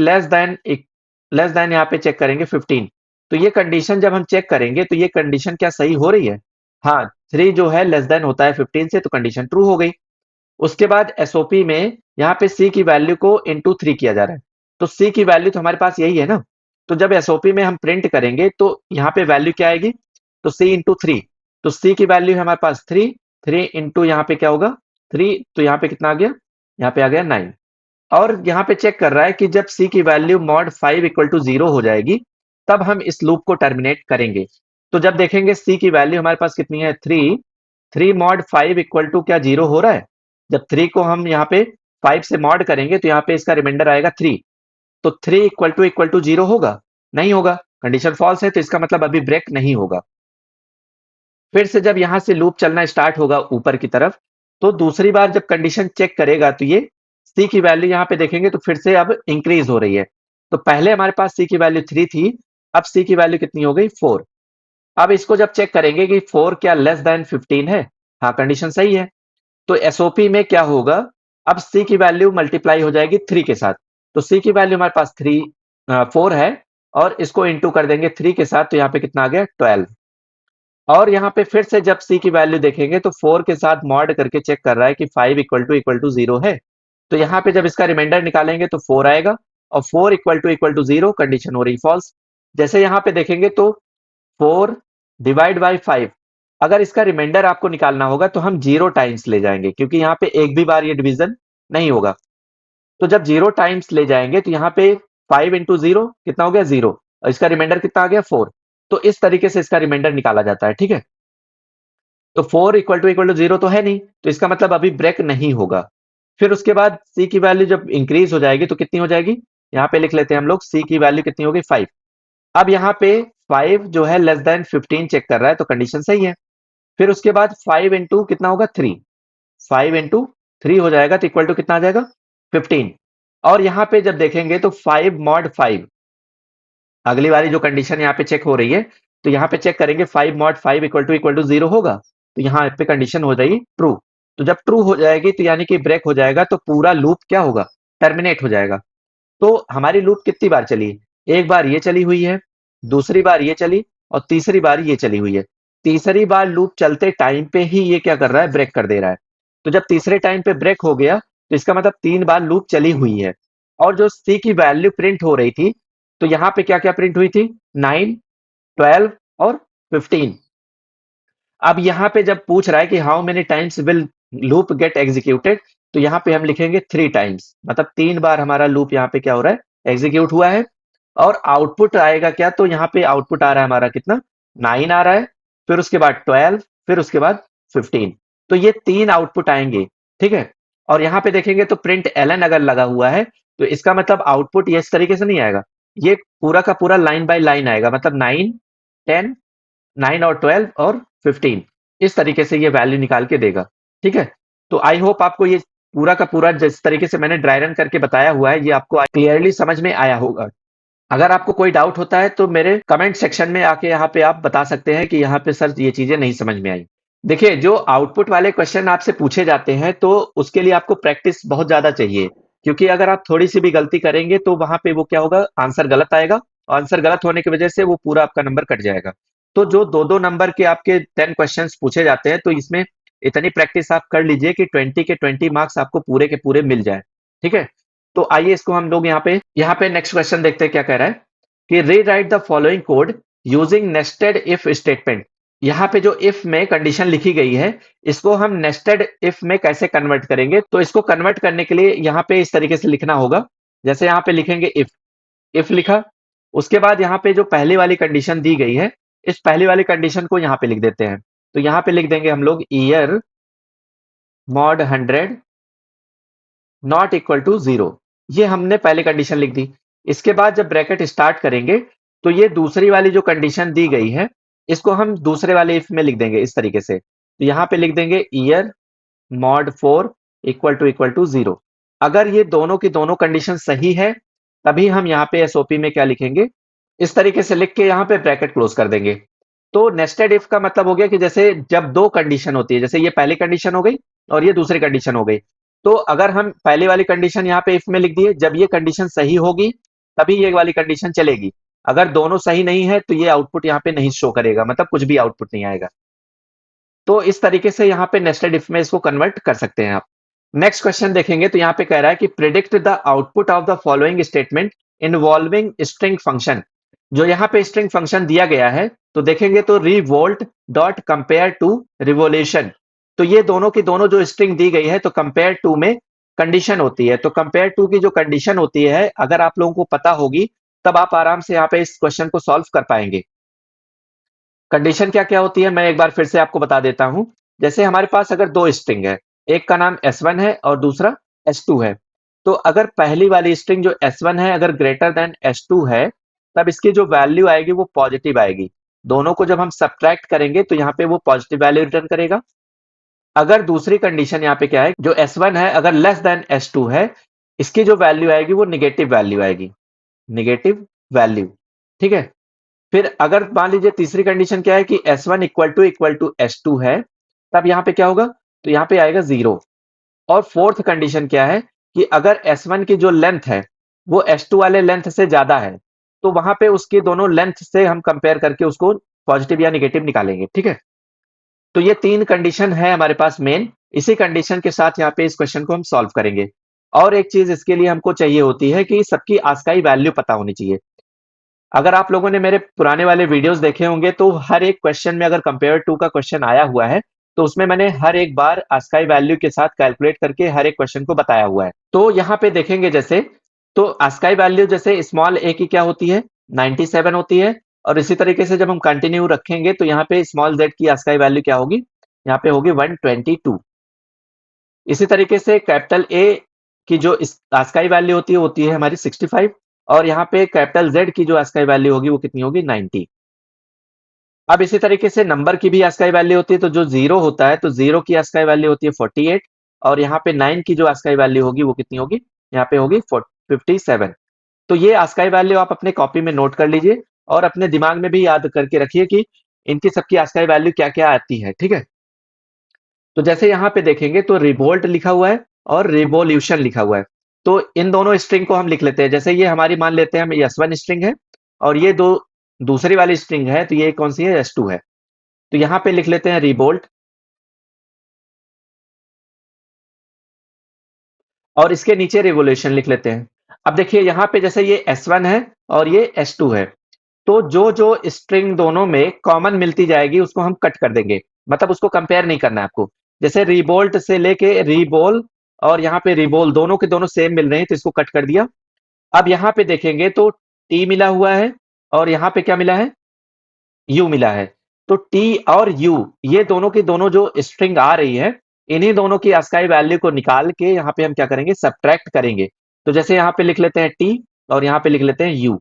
लेस देन यहाँ पे चेक करेंगे 15। तो ये कंडीशन जब हम चेक करेंगे तो ये कंडीशन क्या सही हो रही है, हाँ 3 जो है लेस देन होता है 15 से, तो कंडीशन ट्रू हो गई। उसके बाद एसओपी में यहाँ पे सी की वैल्यू को इंटू 3 किया जा रहा है, तो सी की वैल्यू तो हमारे पास यही है ना, तो जब एसओपी में हम प्रिंट करेंगे तो यहाँ पे वैल्यू क्या आएगी, तो सी इंटू 3, तो सी की वैल्यू है हमारे पास 3, 3 इंटू यहाँ पे क्या होगा 3, तो यहाँ पे कितना आ गया, यहाँ पे आ गया 9। और यहाँ पे चेक कर रहा है कि जब सी की वैल्यू मॉड 5 इक्वल टू 0 हो जाएगी तब हम इस लूप को टर्मिनेट करेंगे। तो जब देखेंगे सी की वैल्यू हमारे पास कितनी है 3, 3 मॉड 5 इक्वल टू क्या 0 हो रहा है, जब 3 को हम यहाँ पे 5 से मॉड करेंगे तो यहाँ पे इसका रिमाइंडर आएगा 3, तो 3 इक्वल टू 0 होगा, नहीं होगा, कंडीशन फॉल्स है, तो इसका मतलब अभी ब्रेक नहीं होगा। फिर से जब यहाँ से लूप चलना स्टार्ट होगा ऊपर की तरफ, तो दूसरी बार जब कंडीशन चेक करेगा तो ये सी की वैल्यू यहाँ पे देखेंगे तो फिर से अब इंक्रीज हो रही है। तो पहले हमारे पास सी की वैल्यू 3 थी, अब सी की वैल्यू कितनी हो गई 4। अब इसको जब चेक करेंगे कि 4 क्या लेस देन 15 है, हाँ कंडीशन सही है, तो एसओपी में क्या होगा, अब सी की वैल्यू मल्टीप्लाई हो जाएगी 3 के साथ, तो सी की वैल्यू हमारे पास 4 है, और इसको इंटू कर देंगे 3 के साथ, तो यहाँ पे कितना आ गया 12। और यहाँ पे फिर से जब सी की वैल्यू देखेंगे तो 4 के साथ मॉड करके चेक कर रहा है कि 5 इक्वल टू 0 है, तो यहाँ पे जब इसका रिमाइंडर निकालेंगे तो 4 आएगा, और 4 इक्वल टू 0 कंडीशन हो रही फॉल्स। जैसे यहाँ पे देखेंगे तो 4 डिवाइड बाई 5, अगर इसका रिमाइंडर आपको निकालना होगा तो हम 0 टाइम्स ले जाएंगे, क्योंकि यहाँ पे एक भी बार ये डिवीजन नहीं होगा। तो जब 0 टाइम्स ले जाएंगे तो यहाँ पे 5 इंटू 0 कितना हो गया 0, और इसका रिमाइंडर कितना आ गया 4। तो इस तरीके से इसका रिमाइंडर निकाला जाता है, ठीक है। तो 4 इक्वल टू 0 तो है नहीं, तो इसका मतलब अभी ब्रेक नहीं होगा। फिर उसके बाद सी की वैल्यू जब इंक्रीज हो जाएगी तो कितनी हो जाएगी, यहाँ पे लिख लेते हैं हम लोग, सी की वैल्यू कितनी होगी 5। अब यहाँ पे 5 जो है लेस देन 15 चेक कर रहा है, तो कंडीशन सही है। फिर उसके बाद 5 इंटू कितना होगा 3, 5 इंटू 3 हो जाएगा, तो इक्वल टू कितना आ जाएगा 15। और यहाँ पे जब देखेंगे तो 5 मॉड 5, अगली वाली जो कंडीशन यहाँ पे चेक हो रही है, तो यहाँ पे चेक करेंगे 5 मॉड 5 इक्वल टू 0 होगा, तो यहाँ पे कंडीशन हो जाएगी ट्रू। तो जब ट्रू हो जाएगी तो यानी कि ब्रेक हो जाएगा, तो पूरा लूप क्या होगा, टर्मिनेट हो जाएगा। तो हमारी लूप कितनी बार चली, एक बार ये चली हुई है, दूसरी बार ये चली, और तीसरी बार ये चली हुई है। तीसरी बार लूप चलते टाइम पे ही ये क्या कर रहा है, ब्रेक कर दे रहा है। तो जब तीसरे टाइम पे ब्रेक हो गया तो इसका मतलब 3 बार लूप चली हुई है। और जो सी की वैल्यू प्रिंट हो रही थी, तो यहाँ पे क्या क्या प्रिंट हुई थी, 9, 12 और 15। अब यहाँ पे जब पूछ रहा है कि how many times will loop get executed, तो यहाँ पे हम लिखेंगे 3 टाइम्स, मतलब 3 बार हमारा लूप यहाँ पे क्या हो रहा है, एग्जीक्यूट हुआ है। और आउटपुट आएगा क्या, तो यहाँ पे आउटपुट आ रहा है हमारा कितना, 9 आ रहा है, फिर उसके बाद 12, फिर उसके बाद 15। तो ये 3 आउटपुट आएंगे, ठीक है। और यहाँ पे देखेंगे तो प्रिंट एलन अगर लगा हुआ है, तो इसका मतलब आउटपुट ये इस तरीके से नहीं आएगा, ये पूरा का पूरा लाइन बाय लाइन आएगा, मतलब 9, 10, 9 और 12 और 15, इस तरीके से ये वैल्यू निकाल के देगा, ठीक है। तो आई होप आपको ये पूरा का पूरा जिस तरीके से मैंने ड्राई रन करके बताया हुआ है, ये आपको क्लियरली समझ में आया होगा। अगर आपको कोई डाउट होता है तो मेरे कमेंट सेक्शन में आके यहाँ पे आप बता सकते हैं कि यहाँ पे सर ये चीजें नहीं समझ में आई। देखिए, जो आउटपुट वाले क्वेश्चन आपसे पूछे जाते हैं तो उसके लिए आपको प्रैक्टिस बहुत ज्यादा चाहिए, क्योंकि अगर आप थोड़ी सी भी गलती करेंगे तो वहां पे वो क्या होगा, आंसर गलत आएगा, और आंसर गलत होने की वजह से वो पूरा आपका नंबर कट जाएगा। तो जो दो दो नंबर के आपके 10 क्वेश्चन पूछे जाते हैं तो इसमें इतनी प्रैक्टिस आप कर लीजिए कि 20 के 20 मार्क्स आपको पूरे के पूरे मिल जाए। ठीक है, तो आइए इसको हम लोग यहाँ पे नेक्स्ट क्वेश्चन देखते हैं क्या कह रहा है कि rewrite the following code using nested if statement. यहाँ पे जो इफ में कंडीशन लिखी गई है, इसको हम नेस्टेड इफ में कैसे कन्वर्ट करेंगे। तो इसको कन्वर्ट करने के लिए यहाँ पे इस तरीके से लिखना होगा, जैसे यहाँ पे लिखेंगे इफ लिखा, उसके बाद यहाँ पे जो पहली वाली कंडीशन दी गई है, इस पहली वाली कंडीशन को यहाँ पे लिख देते हैं। तो यहाँ पे लिख देंगे हम लोग year mod 100 not equal to 0। ये हमने पहले कंडीशन लिख दी। इसके बाद जब ब्रैकेट स्टार्ट करेंगे तो ये दूसरी वाली जो कंडीशन दी गई है, इसको हम दूसरे वाले इफ में लिख देंगे इस तरीके से। तो यहाँ पे लिख देंगे ईयर मॉड 4 इक्वल टू 0। अगर ये दोनों की दोनों कंडीशन सही है तभी हम यहाँ पे एसओपी में क्या लिखेंगे, इस तरीके से लिख के यहाँ पे ब्रैकेट क्लोज कर देंगे। तो नेस्टेड इफ का मतलब हो गया कि जैसे जब दो कंडीशन होती है, जैसे ये पहली कंडीशन हो गई और ये दूसरी कंडीशन हो गई, तो अगर हम पहले वाली कंडीशन यहाँ पे इफ में लिख दिए, जब ये कंडीशन सही होगी तभी ये वाली कंडीशन चलेगी। अगर दोनों सही नहीं है तो ये आउटपुट यहाँ पे नहीं शो करेगा, मतलब कुछ भी आउटपुट नहीं आएगा। तो इस तरीके से यहाँ पे नेस्टेड इफ में इसको कन्वर्ट कर सकते हैं आप। नेक्स्ट क्वेश्चन देखेंगे तो यहाँ पे कह रहा है कि predict the output of the following statement involving string function. जो यहाँ पे स्ट्रिंग फंक्शन दिया गया है तो देखेंगे तो revolt dot compare to revolution. तो ये दोनों की दोनों जो स्ट्रिंग दी गई है तो कंपेयर टू में कंडीशन होती है, तो कंपेयर टू की जो कंडीशन होती है अगर आप लोगों को पता होगी तब आप आराम से यहाँ पे इस क्वेश्चन को सॉल्व कर पाएंगे। कंडीशन क्या क्या होती है मैं एक बार फिर से आपको बता देता हूं। जैसे हमारे पास अगर दो स्ट्रिंग है, एक का नाम S1 है और दूसरा S2 है, तो अगर पहली वाली स्ट्रिंग जो S1 है अगर ग्रेटर देन S2 है, तब इसकी जो वैल्यू आएगी वो पॉजिटिव आएगी। दोनों को जब हम सब्ट्रैक्ट करेंगे तो यहाँ पे वो पॉजिटिव वैल्यू रिटर्न करेगा। अगर दूसरी कंडीशन यहाँ पे क्या है, जो S1 है अगर लेस देन S2 है, इसकी जो वैल्यू आएगी वो निगेटिव वैल्यू आएगी, निगेटिव वैल्यू। ठीक है, फिर अगर मान लीजिए तीसरी कंडीशन क्या है कि S1 इक्वल टू S2 है, तब यहाँ पे क्या होगा, तो यहाँ पे आएगा 0। और फोर्थ कंडीशन क्या है कि अगर S1 की जो लेंथ है वो S2 वाले लेंथ से ज्यादा है, तो वहां पे उसकी दोनों लेंथ से हम कंपेयर करके उसको पॉजिटिव या निगेटिव निकालेंगे। ठीक है, तो ये तीन कंडीशन है हमारे पास मेन। इसी कंडीशन के साथ यहाँ पे इस क्वेश्चन को हम सॉल्व करेंगे। और एक चीज इसके लिए हमको चाहिए होती है कि सबकी आस्काई वैल्यू पता होनी चाहिए। अगर आप लोगों ने मेरे पुराने वाले वीडियोस देखे होंगे तो हर एक क्वेश्चन में अगर कंपेयर टू का क्वेश्चन आया हुआ है तो उसमें मैंने हर एक बार आस्काई वैल्यू के साथ कैलकुलेट करके हर एक क्वेश्चन को बताया हुआ है। तो यहाँ पे देखेंगे जैसे, तो आस्काई वैल्यू जैसे स्मॉल ए की क्या होती है, 97 होती है। और इसी तरीके से जब हम कंटिन्यू रखेंगे तो यहाँ पे स्मॉल जेड की आस्काई वैल्यू क्या होगी, यहाँ पे होगी 122। इसी तरीके से कैपिटल ए की जो आस्काई वैल्यू होती है हमारी 65। और यहाँ पे कैपिटल जेड की जो आस्काई वैल्यू होगी वो कितनी होगी, 90। अब इसी तरीके से नंबर की भी आस्काई वैल्यू होती है, तो जो जीरो होता है तो जीरो की आस्काई वैल्यू होती है 48। और यहाँ पे 9 की जो आस्काई वैल्यू होगी वो कितनी होगी, यहाँ पे होगी 57। तो ये आस्काई वैल्यू आप अपने कॉपी में नोट कर लीजिए और अपने दिमाग में भी याद करके रखिए कि इनकी सबकी आस्काई वैल्यू क्या क्या आती है। ठीक है, तो जैसे यहाँ पे देखेंगे तो रिवोल्ट लिखा हुआ है और रिवोल्यूशन लिखा हुआ है। तो इन दोनों स्ट्रिंग को हम लिख लेते हैं। जैसे ये हमारी मान लेते हैं हम S1 स्ट्रिंग है और ये दो दूसरी वाली स्ट्रिंग है, तो ये कौन सी है, S2 है। तो यहाँ पे लिख लेते हैं रिवोल्ट और इसके नीचे रिवोल्यूशन लिख लेते हैं। अब देखिए यहाँ पे जैसे ये S1 है और ये S2 है, तो जो जो स्ट्रिंग दोनों में कॉमन मिलती जाएगी उसको हम कट कर देंगे, मतलब उसको कंपेयर नहीं करना है आपको। जैसे रिवोल्ट से लेके रिवोल और यहाँ पे रिवोल दोनों के दोनों सेम मिल रहे हैं तो इसको कट कर दिया। अब यहाँ पे देखेंगे तो टी मिला हुआ है और यहाँ पे क्या मिला है, यू मिला है। तो टी और यू ये दोनों की दोनों जो स्ट्रिंग आ रही है, इन्हीं दोनों की ASCII वैल्यू को निकाल के यहाँ पे हम क्या करेंगे, सब्ट्रैक्ट करेंगे। तो जैसे यहाँ पे लिख लेते हैं टी और यहाँ पे लिख लेते हैं यू।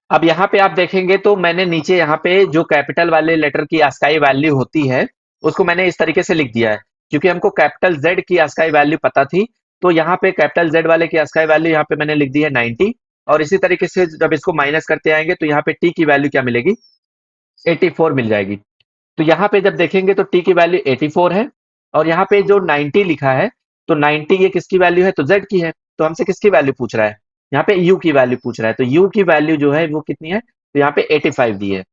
अब यहाँ पे आप देखेंगे तो मैंने नीचे यहाँ पे जो कैपिटल वाले लेटर की ASCII वैल्यू होती है उसको मैंने इस तरीके से लिख दिया है, क्योंकि हमको कैपिटल जेड की ASCII वैल्यू पता थी। तो यहाँ पे कैपिटल जेड वाले की ASCII वैल्यू यहाँ पे मैंने लिख दी है 90 और इसी तरीके से जब इसको माइनस करते आएंगे तो यहाँ पे टी की वैल्यू क्या मिलेगी, 84 मिल जाएगी। तो यहाँ पे जब देखेंगे तो टी की वैल्यू 84 है, और यहाँ पे जो 90 लिखा है, तो 90 ये किसकी वैल्यू है, तो जेड की है। तो हमसे किसकी वैल्यू पूछ रहा है, यहाँ पे यू की वैल्यू पूछ रहा है। तो यू की वैल्यू जो है वो कितनी है, तो यहाँ पे 85 दी है।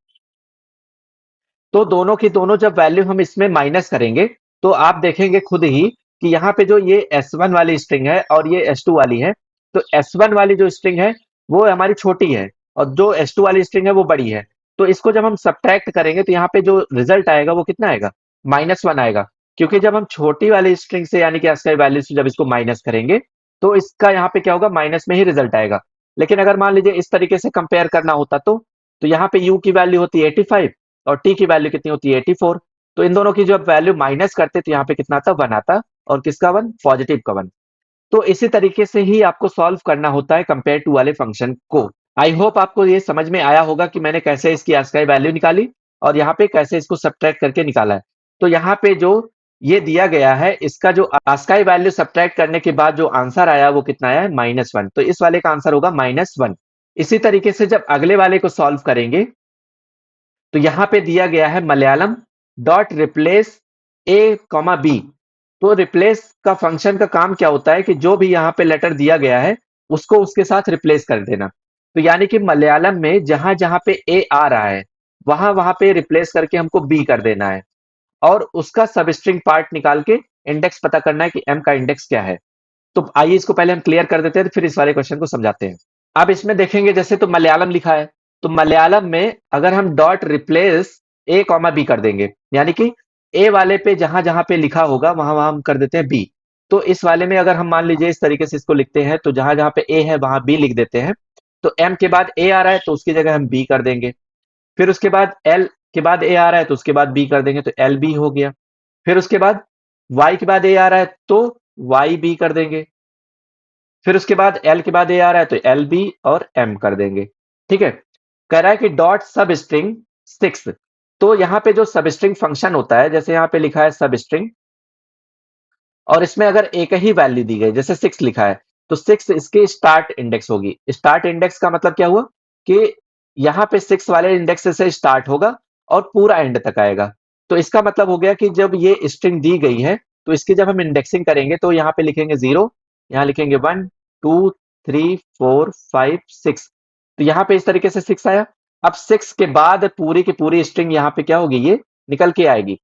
तो दोनों की दोनों जब वैल्यू हम इसमें माइनस करेंगे तो आप देखेंगे खुद ही कि यहाँ पे जो ये S1 वाली स्ट्रिंग है और ये S2 वाली है, तो S1 वाली जो स्ट्रिंग है वो हमारी छोटी है, और जो S2 वाली स्ट्रिंग है वो बड़ी है। तो इसको जब हम सब्ट्रैक्ट करेंगे तो यहाँ पे जो रिजल्ट आएगा वो कितना आएगा, -1 आएगा। क्योंकि जब हम छोटी वाली स्ट्रिंग से यानी कि ASCII वैल्यू से जब इसको माइनस करेंगे तो इसका यहाँ पे क्या होगा, माइनस में ही रिजल्ट आएगा। लेकिन अगर मान लीजिए इस तरीके से कंपेयर करना होता तो यहाँ पे यू की वैल्यू होती है 85 और टी की वैल्यू कितनी होती है 84। तो इन दोनों की जब वैल्यू माइनस करते तो यहाँ पे कितना आता, 1 आता, और किसका 1, पॉजिटिव का 1। तो इसी तरीके से ही आपको सॉल्व करना होता है कंपेयर टू वाले फंक्शन को। आई होप आपको ये समझ में आया होगा कि मैंने कैसे इसकी ASCII वैल्यू निकाली और यहाँ पे कैसे इसको सब्ट्रैक्ट करके निकाला है। तो यहाँ पे जो ये दिया गया है, इसका जो ASCII वैल्यू सब्ट्रैक्ट करने के बाद जो आंसर आया वो कितना आया है, -1। तो इस वाले का आंसर होगा -1। इसी तरीके से जब अगले वाले को सॉल्व करेंगे तो यहाँ पे दिया गया है मलयालम डॉट रिप्लेस ए कॉमा बी। तो रिप्लेस का फंक्शन का काम क्या होता है कि जो भी यहाँ पे लेटर दिया गया है उसको उसके साथ रिप्लेस कर देना। तो यानी कि मलयालम में जहां जहां पे ए आ रहा है वहां वहां पे रिप्लेस करके हमको बी कर देना है, और उसका सब स्ट्रिंग पार्ट निकाल के इंडेक्स पता करना है कि एम का इंडेक्स क्या है। तो आइए इसको पहले हम क्लियर कर देते हैं, फिर इस वाले क्वेश्चन को समझाते हैं। अब इसमें देखेंगे जैसे तो मलयालम लिखा है, तो मलयालम में अगर हम डॉट रिप्लेस ए कॉमा बी कर देंगे, यानी कि ए वाले पे जहां जहां पे लिखा होगा वहां वहां हम कर देते हैं बी। तो इस वाले में अगर हम मान लीजिए इस तरीके से इसको लिखते हैं, तो जहां जहां पे ए है वहां बी लिख देते हैं। तो एम के बाद ए आ रहा है तो उसकी जगह हम बी कर देंगे। फिर उसके बाद एल के बाद ए आ रहा है तो उसके बाद बी कर देंगे, तो एल बी हो गया। फिर उसके बाद वाई के बाद ए आ रहा है तो वाई बी कर देंगे। फिर उसके बाद एल के बाद ए आ रहा है तो एल बी और एम कर देंगे। ठीक है। कह रहा है कि डॉट सब स्ट्रिंग 6। तो यहाँ पे जो सब स्ट्रिंग फंक्शन होता है, जैसे यहाँ पे लिखा है सब स्ट्रिंग, और इसमें अगर एक ही वैल्यू दी गई जैसे 6 लिखा है, तो 6 इसकी स्टार्ट इंडेक्स होगी। स्टार्ट इंडेक्स का मतलब क्या हुआ कि यहाँ पे 6 वाले इंडेक्स से स्टार्ट होगा और पूरा एंड तक आएगा। तो इसका मतलब हो गया कि जब ये स्ट्रिंग दी गई है तो इसकी जब हम इंडेक्सिंग करेंगे तो यहाँ पे लिखेंगे 0, यहाँ लिखेंगे 1 2 3 4 5 6। तो यहाँ पे इस तरीके से 6 आया। अब 6 के बाद पूरी की पूरी स्ट्रिंग यहाँ पे क्या होगी, ये निकल के आएगी।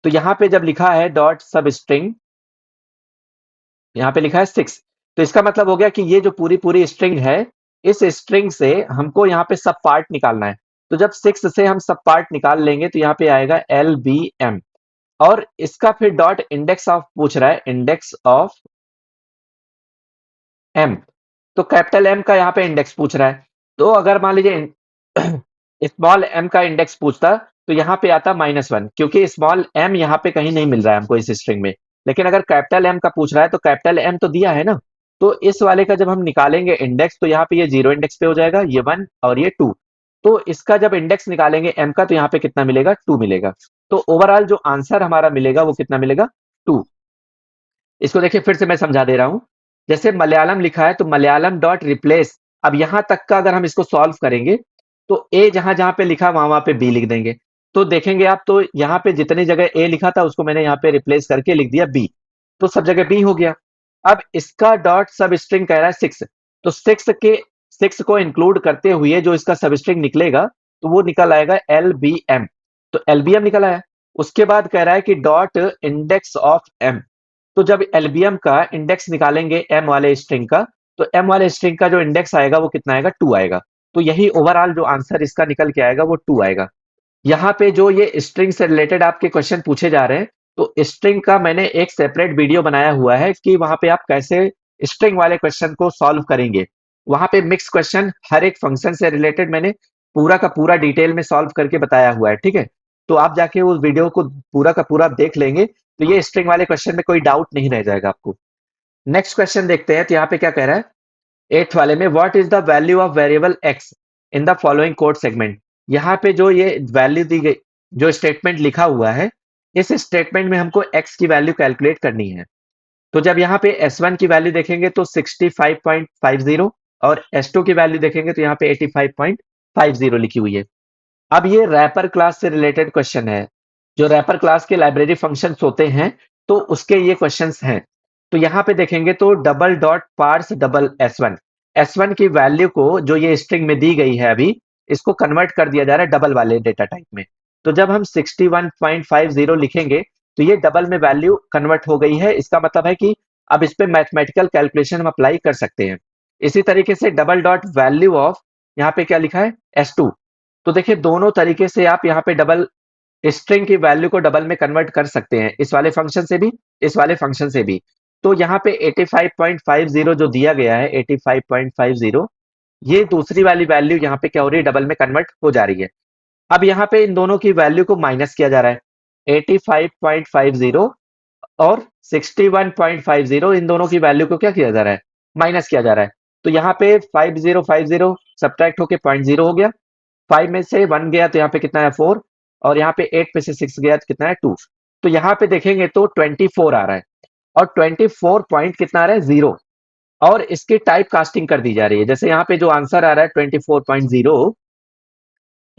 तो यहाँ पे जब लिखा है डॉट सब स्ट्रिंग, यहाँ पे लिखा है 6, तो इसका मतलब हो गया कि ये जो पूरी पूरी स्ट्रिंग है, इस स्ट्रिंग से हमको यहाँ पे सब पार्ट निकालना है। तो जब 6 से हम सब पार्ट निकाल लेंगे तो यहाँ पे आएगा एल बी एम, और इसका फिर डॉट इंडेक्स ऑफ पूछ रहा है, इंडेक्स ऑफ एम। तो कैपिटल एम का यहाँ पे इंडेक्स पूछ रहा है। तो अगर मान लीजिए स्मॉल एम का इंडेक्स पूछता तो यहाँ पे आता -1, क्योंकि स्मॉल एम यहाँ पे कहीं नहीं मिल रहा है हमको इस स्ट्रिंग में। लेकिन अगर कैपिटल एम का पूछ रहा है तो कैपिटल एम तो दिया है ना, तो इस वाले का जब हम निकालेंगे इंडेक्स तो यहाँ पे ये 0 इंडेक्स पे हो जाएगा, ये 1 और ये 2। तो इसका जब इंडेक्स निकालेंगे एम का तो यहाँ पे कितना मिलेगा, 2 मिलेगा। तो ओवरऑल जो आंसर हमारा मिलेगा वो कितना मिलेगा, 2। इसको देखिए फिर से मैं समझा दे रहा हूं। जैसे मलयालम लिखा है तो मलयालम डॉट रिप्लेस, अब यहां तक का अगर हम इसको सॉल्व करेंगे तो ए जहां जहां पे लिखा वहां वहां पे बी लिख देंगे। तो देखेंगे आप, तो यहाँ पे जितनी जगह ए लिखा था उसको मैंने यहाँ पे रिप्लेस करके लिख दिया बी, तो सब जगह बी हो गया। अब इसका डॉट सब स्ट्रिंग कह रहा है 6, तो 6 को इंक्लूड करते हुए जो इसका सब स्ट्रिंग निकलेगा तो वो निकल आएगा एल बी एम। तो एल बी एम निकल आया। उसके बाद कह रहा है कि डॉट इंडेक्स ऑफ एम। तो जब एलबीएम का इंडेक्स निकालेंगे एम वाले स्ट्रिंग का, तो एम वाले स्ट्रिंग का जो इंडेक्स आएगा वो कितना आएगा, 2 आएगा। तो यही ओवरऑल जो आंसर इसका निकल के आएगा वो 2 आएगा। यहाँ पे जो ये स्ट्रिंग से रिलेटेड आपके क्वेश्चन पूछे जा रहे हैं, तो स्ट्रिंग का मैंने एक सेपरेट वीडियो बनाया हुआ है कि वहां पे आप कैसे स्ट्रिंग वाले क्वेश्चन को सॉल्व करेंगे। वहां पे मिक्स क्वेश्चन हर एक फंक्शन से रिलेटेड मैंने पूरा का पूरा डिटेल में सॉल्व करके बताया हुआ है। ठीक है। तो आप जाके उस वीडियो को पूरा का पूरा देख लेंगे तो ये स्ट्रिंग वाले क्वेश्चन में कोई डाउट नहीं रह जाएगा आपको। नेक्स्ट क्वेश्चन देखते हैं, तो यहाँ पे क्या कह रहा है, 8th वाले में, what is the value of variable x in the following code segment. यहाँ पे जो ये वैल्यू दी गई, जो स्टेटमेंट लिखा हुआ है, इस स्टेटमेंट में हमको एक्स की वैल्यू कैलकुलेट करनी है। तो जब यहाँ पे S1 की वैल्यू देखेंगे तो 65.50, और S2 की वैल्यू देखेंगे तो यहाँ पे 85.50 लिखी हुई है। अब ये रैपर क्लास से रिलेटेड क्वेश्चन है। जो रैपर क्लास के लाइब्रेरी फंक्शंस होते हैं, तो उसके ये क्वेश्चंस हैं। तो यहाँ पे देखेंगे तो double dot parse double S1 की वैल्यू को जो ये स्ट्रिंग में दी गई है अभी, इसको कन्वर्ट कर दिया जा रहा है डबल वाले डेटा टाइप में। तो जब हम 61.50 लिखेंगे तो ये डबल में वैल्यू कन्वर्ट हो गई है। इसका मतलब है कि अब इस पे मैथमेटिकल कैलकुलेशन हम अप्लाई कर सकते हैं। इसी तरीके से डबल डॉट वैल्यू ऑफ, यहाँ पे क्या लिखा है, S2। तो देखिए दोनों तरीके से आप यहाँ पे डबल स्ट्रिंग की वैल्यू को डबल में कन्वर्ट कर सकते हैं, इस वाले फंक्शन से भी, इस वाले फंक्शन से भी। तो यहाँ पे 85.50 जो दिया गया है, 85.50, ये दूसरी वाली वैल्यू यहाँ पे क्या हो रही है, डबल में कन्वर्ट हो जा रही है। अब यहाँ पे इन दोनों की वैल्यू को माइनस किया जा रहा है। 85.50 और 61.50, इन दोनों की वैल्यू को क्या किया जा रहा है, माइनस किया जा रहा है। तो यहाँ पे 5050 सब्ट्रैक्ट होके 0.0 हो गया। 5 में से 1 गया तो यहाँ पे कितना है, 4। और यहाँ पे 8 में से 6 गया तो कितना है, 2। तो यहाँ पे देखेंगे तो 24 आ रहा है। और 24 पॉइंट कितना आ रहा है, 0। और इसकी टाइप कास्टिंग कर दी जा रही है। जैसे यहाँ पे जो आंसर आ रहा है 24.0,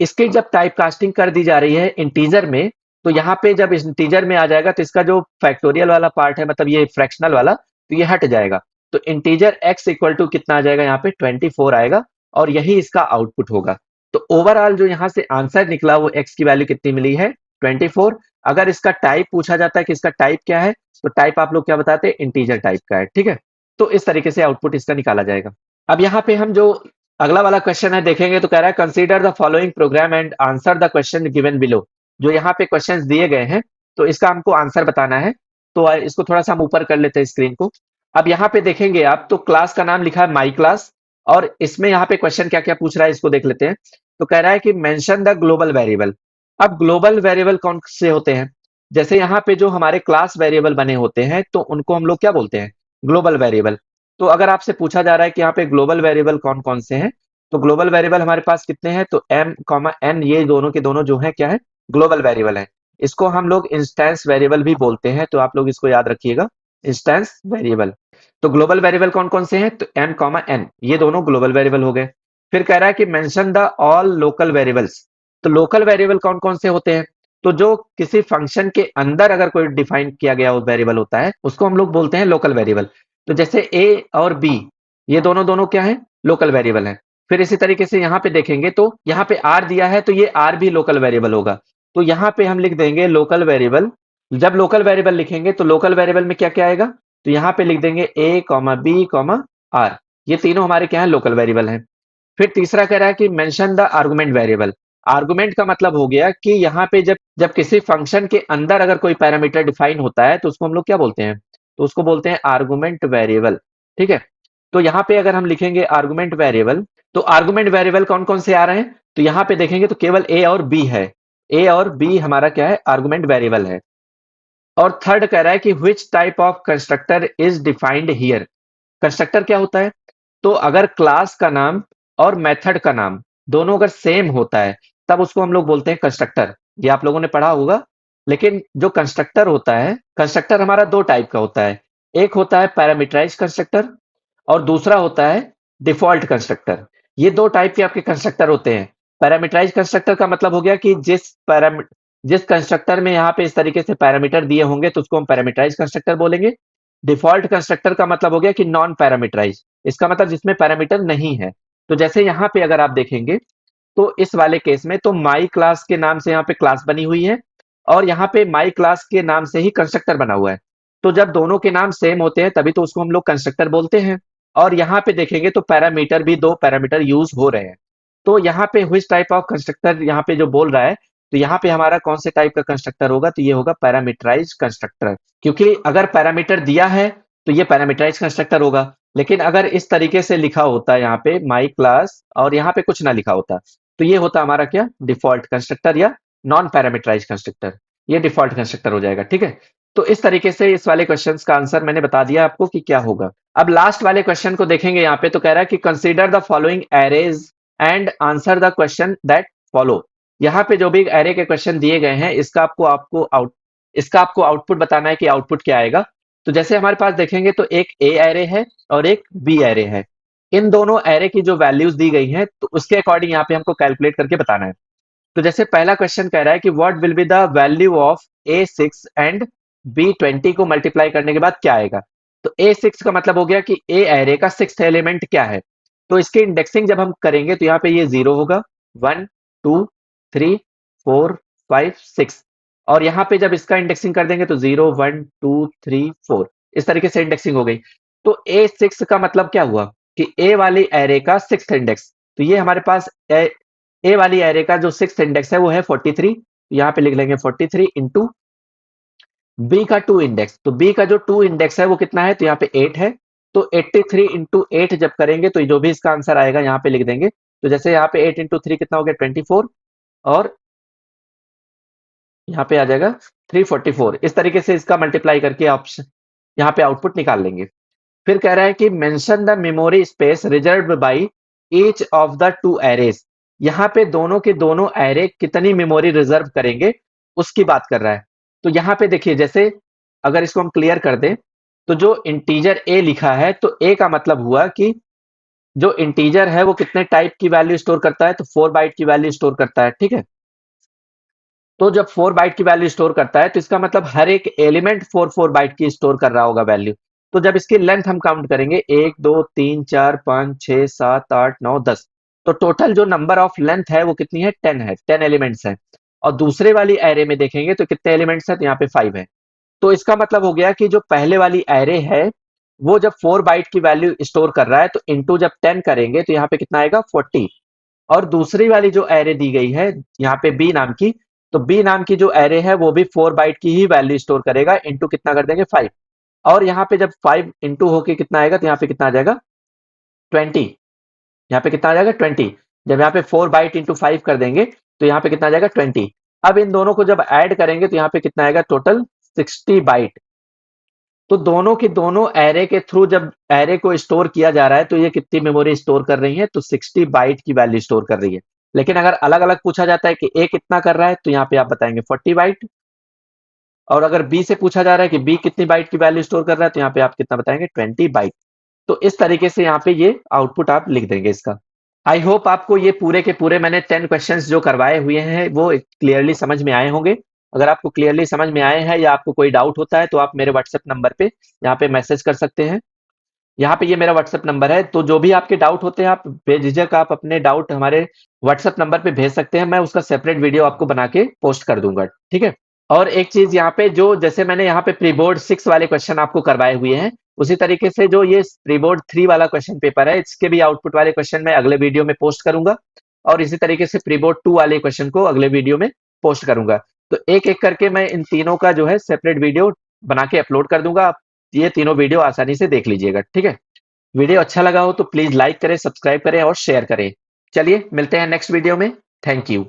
इसकी जब टाइप कास्टिंग कर दी जा रही है इंटीजर में, तो यहाँ पे जब इंटीजर में आ जाएगा तो इसका जो फैक्टोरियल वाला पार्ट है, मतलब ये फ्रैक्शनल वाला, तो ये हट जाएगा। तो इंटीजर x इक्वल टू कितना आ जाएगा, यहाँ पे 24 आएगा। और यही इसका आउटपुट होगा। तो ओवरऑल जो यहाँ से आंसर निकला वो x की वैल्यू कितनी मिली है, 24। अगर इसका टाइप पूछा जाता है कि इसका टाइप क्या है, तो टाइप आप लोग क्या बताते हैं, इंटीजर टाइप का है, ठीक है। तो इस तरीके से आउटपुट इसका निकाला जाएगा। अब यहाँ पे हम जो अगला वाला क्वेश्चन है देखेंगे तो कह रहा है consider the following programme and answer the question given below. जो यहाँ पे क्वेश्चंस दिए गए हैं, तो इसका हमको आंसर बताना है। तो इसको थोड़ा सा हम ऊपर कर लेते हैं स्क्रीन को। अब यहाँ पे देखेंगे आप तो क्लास का नाम लिखा है माई क्लास। और इसमें यहाँ पे क्वेश्चन क्या क्या पूछ रहा है इसको देख लेते हैं। तो कह रहा है कि मेंशन द ग्लोबल वेरिएबल। अब ग्लोबल वेरिएबल कौन से होते हैं, जैसे यहाँ पे जो हमारे क्लास वेरिएबल बने होते हैं तो उनको हम लोग क्या बोलते हैं, ग्लोबल वेरिएबल। तो अगर आपसे पूछा जा रहा है कि यहाँ पे ग्लोबल वेरिएबल कौन कौन से हैं, तो ग्लोबल वेरिएबल हमारे पास कितने हैं, तो m n, ये दोनों के दोनों जो है क्या है, ग्लोबल वेरिएबल है। इसको हम लोग इंस्टेंस वेरिएबल भी बोलते हैं, तो आप लोग इसको याद रखिएगा, इंस्टेंस वेरिएबल। तो ग्लोबल वेरिएबल कौन कौन से हैं, तो m n, ये दोनों ग्लोबल वेरिएबल हो गए। फिर कह रहा है कि mention the all local variables. तो लोकल वेरिएबल कौन कौन से होते हैं, तो जो किसी फंक्शन के अंदर अगर कोई डिफाइन किया गया वो वेरिएबल होता है, उसको हम लोग बोलते हैं लोकल वेरिएबल। तो जैसे a और b, ये दोनों दोनों क्या है, लोकल वेरिएबल है। फिर इसी तरीके से यहाँ पे देखेंगे तो यहाँ पे r दिया है, तो ये r भी लोकल वेरिएबल होगा। तो यहाँ पे हम लिख देंगे लोकल वेरिएबल। जब लोकल वेरिएबल लिखेंगे तो लोकल वेरिएबल में क्या क्या आएगा, तो यहाँ पे लिख देंगे a, b, r। ये तीनों हमारे क्या है, लोकल वेरिएबल हैं। फिर तीसरा कह रहा है कि mention the argument variable. Argument का मतलब हो गया कि यहाँ पे जब जब किसी फंक्शन के अंदर अगर कोई पैरामीटर डिफाइन होता है तो उसको हम लोग क्या बोलते हैं, तो उसको बोलते हैं आर्गुमेंट वेरिएबल, ठीक है। तो यहाँ पे अगर हम लिखेंगे आर्गुमेंट वेरिएबल, तो आर्गुमेंट वेरिएबल कौन कौन से आ रहे हैं, तो यहाँ पे देखेंगे तो केवल a और b है। a और b हमारा क्या है, आर्गुमेंट वेरिएबल है। और थर्ड कह रहा है कि which type of constructor is defined here. Constructor क्या होता है, तो अगर क्लास का नाम और मेथड का नाम दोनों अगर सेम होता है, तब उसको हम लोग बोलते हैं कंस्ट्रक्टर। ये आप लोगों ने पढ़ा होगा। लेकिन जो कंस्ट्रक्टर होता है, कंस्ट्रक्टर हमारा दो टाइप का होता है। एक होता है पैरामीटराइज कंस्ट्रक्टर और दूसरा होता है डिफॉल्ट कंस्ट्रक्टर। ये दो टाइप के आपके कंस्ट्रक्टर होते हैं। पैरामीटराइज कंस्ट्रक्टर का मतलब हो गया कि जिस कंस्ट्रक्टर में यहाँ पे इस तरीके से पैरामीटर दिए होंगे तो उसको हम पैरामीटराइज कंस्ट्रक्टर बोलेंगे। डिफॉल्ट कंस्ट्रक्टर का मतलब हो गया कि नॉन पैरामीटराइज, इसका मतलब जिसमें पैरामीटर नहीं है। तो जैसे यहाँ पे अगर आप देखेंगे तो इस वाले केस में तो माई क्लास के नाम से यहाँ पे क्लास बनी हुई है और यहाँ पे माई क्लास के नाम से ही कंस्ट्रक्टर बना हुआ है। तो जब दोनों के नाम सेम होते हैं तभी तो उसको हम लोग कंस्ट्रक्टर बोलते हैं। और यहाँ पे देखेंगे तो पैरामीटर भी दो पैरामीटर यूज हो रहे हैं। तो यहाँ पे व्हिच टाइप ऑफ कंस्ट्रक्टर यहाँ पे जो बोल रहा है, तो यहाँ पे हमारा कौन से टाइप का कंस्ट्रक्टर होगा, तो ये होगा पैरामीटराइज कंस्ट्रक्टर। क्योंकि अगर पैरामीटर दिया है तो ये पैरामीटराइज कंस्ट्रक्टर होगा। लेकिन अगर इस तरीके से लिखा होता है यहाँ पे माई क्लास और यहाँ पे कुछ ना लिखा होता, तो ये होता हमारा क्या, डिफॉल्ट कंस्ट्रक्टर या नॉन पैरामीटराइज कंस्ट्रक्टर। ये डिफॉल्ट कंस्ट्रक्टर हो जाएगा, ठीक है। तो इस तरीके से इस वाले क्वेश्चंस का आंसर मैंने बता दिया आपको कि क्या होगा। अब लास्ट वाले क्वेश्चन को देखेंगे यहाँ पे। तो कह रहा है कि consider the following arrays and answer the question that follow. यहाँ पे जो भी एरे के क्वेश्चन दिए गए हैं, इसका आपको आउटपुट बताना है कि आउटपुट क्या आएगा। तो जैसे हमारे पास देखेंगे तो एक ए एरे है और एक बी एरे है। इन दोनों एरे की जो वैल्यूज दी गई हैं तो उसके अकॉर्डिंग यहाँ पे हमको कैलकुलेट करके बताना है। तो जैसे पहला क्वेश्चन कह रहा है कि what will be the value of A6 and B20 को मल्टीप्लाई करने के बाद क्या आएगा। तो A6 का मतलब हो गया कि ए एरे का सिक्स्थ एलिमेंट क्या है। तो इसकी इंडेक्सिंग जब हम करेंगे तो यहाँ पे ये 0 होगा, 1 2 3 4 5 6, और यहाँ पे जब इसका इंडेक्सिंग कर देंगे तो 0 1 2 3 4, इस तरीके से इंडेक्सिंग हो गई। तो A6 का मतलब क्या हुआ कि ए वाली एरे का सिक्स्थ इंडेक्स। तो ये हमारे पास ए वाली एरे का जो सिक्स्थ इंडेक्स है वो है 43, यहाँ पे लिख लेंगे 43 इंटू बी का 2 इंडेक्स। तो बी का जो 2 इंडेक्स है वो कितना है, तो यहाँ पे 8 है। तो 83 इंटू 8 जब करेंगे तो जो भी इसका आंसर आएगा यहाँ पे लिख देंगे। तो जैसे यहाँ पे 8 इंटू 3 कितना हो गया 24, और यहाँ पे आ जाएगा 344। इस तरीके से इसका मल्टीप्लाई करके ऑप्शन यहाँ पे आउटपुट निकाल लेंगे। फिर कह रहा है कि mention the memory space reserved by each of the two arrays. यहाँ पे दोनों के दोनों एरे कितनी मेमोरी रिजर्व करेंगे उसकी बात कर रहा है। तो यहाँ पे देखिए, जैसे अगर इसको हम क्लियर कर दें तो जो इंटीजर ए लिखा है तो ए का मतलब हुआ कि जो इंटीजर है वो कितने टाइप की वैल्यू स्टोर करता है, तो 4 बाइट की वैल्यू स्टोर करता है, ठीक है। तो जब 4 बाइट की वैल्यू स्टोर करता है तो इसका मतलब हर एक एलिमेंट 4 बाइट की स्टोर कर रहा होगा वैल्यू। तो जब इसकी लेंथ हम काउंट करेंगे 1 2 3 4 5 6 7 8 9 10, तो टोटल जो नंबर ऑफ लेंथ है वो कितनी है, 10 है, 10 एलिमेंट्स है। और दूसरे वाली एरे में देखेंगे तो कितने एलिमेंट्स है, तो यहाँ पे 5 है। तो इसका मतलब हो गया कि जो पहले वाली एरे है वो जब 4 बाइट की वैल्यू स्टोर कर रहा है तो इंटू जब 10 करेंगे तो यहाँ पे कितना आएगा 40। और दूसरी वाली जो एरे दी गई है यहाँ पे बी नाम की, तो बी नाम की जो एरे है वो भी 4 बाइट की ही वैल्यू स्टोर करेगा, इंटू कितना कर देंगे 5। और यहाँ पे जब 5 इंटू होके कितना आएगा तो यहाँ पे कितना आ जाएगा 20। यहाँ पे कितना आ जाएगा 20। जब यहाँ पे 4 बाइट इंटू 5 कर देंगे तो यहाँ पे कितना आ जाएगा 20। अब इन दोनों को जब ऐड करेंगे तो यहाँ पे कितना आएगा टोटल 60 बाइट। तो दोनों के दोनों एरे के थ्रू जब एरे को स्टोर किया जा रहा है तो ये कितनी मेमोरी स्टोर कर रही है, तो 60 बाइट की वैल्यू स्टोर कर रही है। लेकिन अगर अलग अलग पूछा जाता है कि ए कितना कर रहा है तो यहाँ पे आप बताएंगे 40 बाइट। और अगर बी से पूछा जा रहा है कि बी कितनी बाइट की वैल्यू स्टोर कर रहा है तो यहाँ पे आप कितना बताएंगे 20 बाइट। तो इस तरीके से यहाँ पे ये आउटपुट आप लिख देंगे इसका। आई होप आपको ये पूरे के पूरे मैंने 10 क्वेश्चंस जो करवाए हुए हैं वो क्लियरली समझ में आए होंगे। अगर आपको क्लियरली समझ में आए हैं या आपको कोई डाउट होता है तो आप मेरे व्हाट्सएप नंबर पे यहाँ पे मैसेज कर सकते हैं। यहाँ पे ये मेरा व्हाट्सएप नंबर है, तो जो भी आपके डाउट होते हैं आप बेझिझक आप अपने डाउट हमारे व्हाट्सएप नंबर पे भेज सकते हैं। मैं उसका सेपरेट वीडियो आपको बना के पोस्ट कर दूंगा, ठीक है। और एक चीज यहाँ पे, जो जैसे मैंने यहाँ पे प्री बोर्ड 6 वाले क्वेश्चन आपको करवाए हुए हैं, उसी तरीके से जो ये प्री बोर्ड 3 वाला क्वेश्चन पेपर है इसके भी आउटपुट वाले क्वेश्चन मैं अगले वीडियो में पोस्ट करूंगा। और इसी तरीके से प्री बोर्ड 2 वाले क्वेश्चन को अगले वीडियो में पोस्ट करूंगा। तो एक एक करके मैं इन तीनों का जो है सेपरेट वीडियो बना के अपलोड कर दूंगा। आप ये तीनों वीडियो आसानी से देख लीजिएगा, ठीक है। वीडियो अच्छा लगा हो तो प्लीज लाइक करें, सब्सक्राइब करें और शेयर करें। चलिए मिलते हैं नेक्स्ट वीडियो में। Thank you.